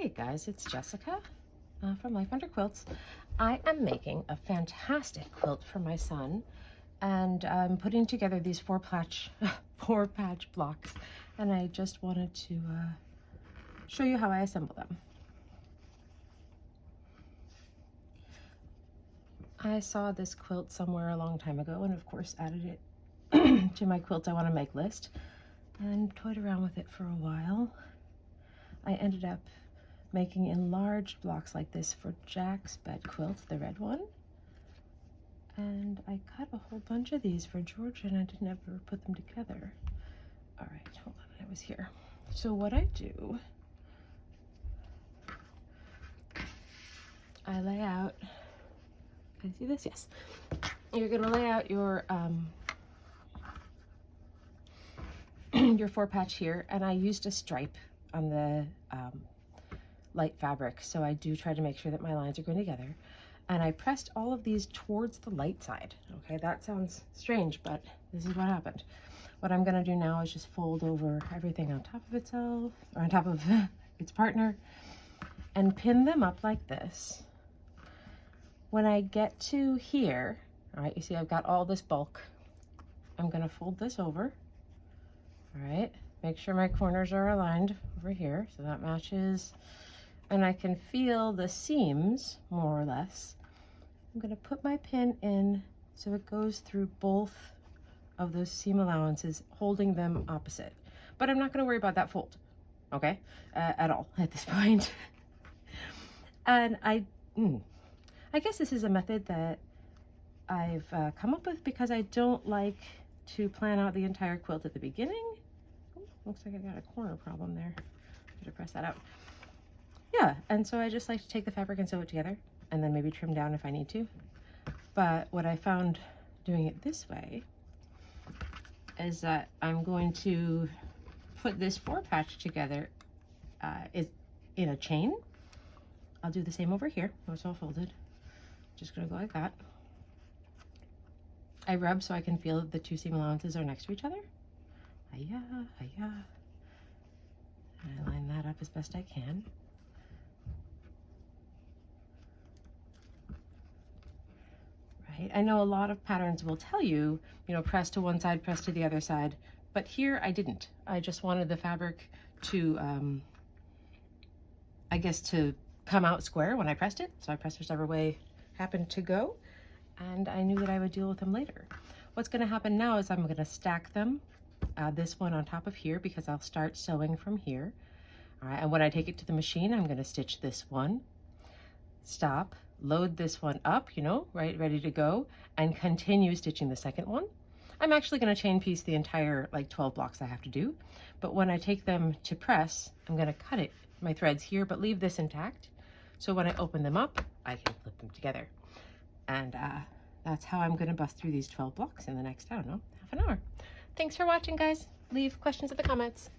Hey guys, it's Jessica from Life Under Quilts. I am making a fantastic quilt for my son, and I'm putting together these four patch blocks, and I just wanted to show you how I assemble them. I saw this quilt somewhere a long time ago and of course added it to my quilts I want to make list and toyed around with it for a while. I ended up making enlarged blocks like this for Jack's bed quilt, the red one. And I cut a whole bunch of these for Georgia and I didn't ever put them together. All right, hold on, I was here. So what I do, I lay out, can you see this? Yes. You're gonna lay out your your four patch here, and I used a stripe on the light fabric, so I do try to make sure that my lines are going together. And I pressed all of these towards the light side. Okay, that sounds strange, but this is what happened. What I'm going to do now is just fold over everything on top of itself, or on top of its partner, and pin them up like this. When I get to here, all right, you see I've got all this bulk. I'm going to fold this over. All right, make sure my corners are aligned over here, so that matches. And I can feel the seams, more or less. I'm gonna put my pin in so it goes through both of those seam allowances, holding them opposite. But I'm not gonna worry about that fold, okay? At all at this point. And I guess this is a method that I've come up with because I don't like to plan out the entire quilt at the beginning. Ooh, looks like I got a corner problem there. I should press that out. Yeah, and so I just like to take the fabric and sew it together and then maybe trim down if I need to. But what I found doing it this way is that I'm going to put this four patch together is in a chain. I'll do the same over here. It's all folded. Just gonna go like that. I rub so I can feel that the two seam allowances are next to each other. Hiya, hiya. And I line that up as best I can. I know a lot of patterns will tell you, press to one side, press to the other side, but here I didn't. I just wanted the fabric to, I guess, to come out square when I pressed it. So I pressed whichever way happened to go, and I knew that I would deal with them later. What's gonna happen now is I'm gonna stack them, this one on top of here, because I'll start sewing from here. All right, and when I take it to the machine, I'm gonna stitch this one, stop, load this one up, right, ready to go, and continue stitching the second one. I'm actually going to chain piece the entire 12 blocks I have to do, but when I take them to press, I'm going to cut my threads here, but leave this intact. So when I open them up, I can flip them together. And that's how I'm going to bust through these 12 blocks in the next, I don't know, half an hour. Thanks for watching, guys. Leave questions in the comments.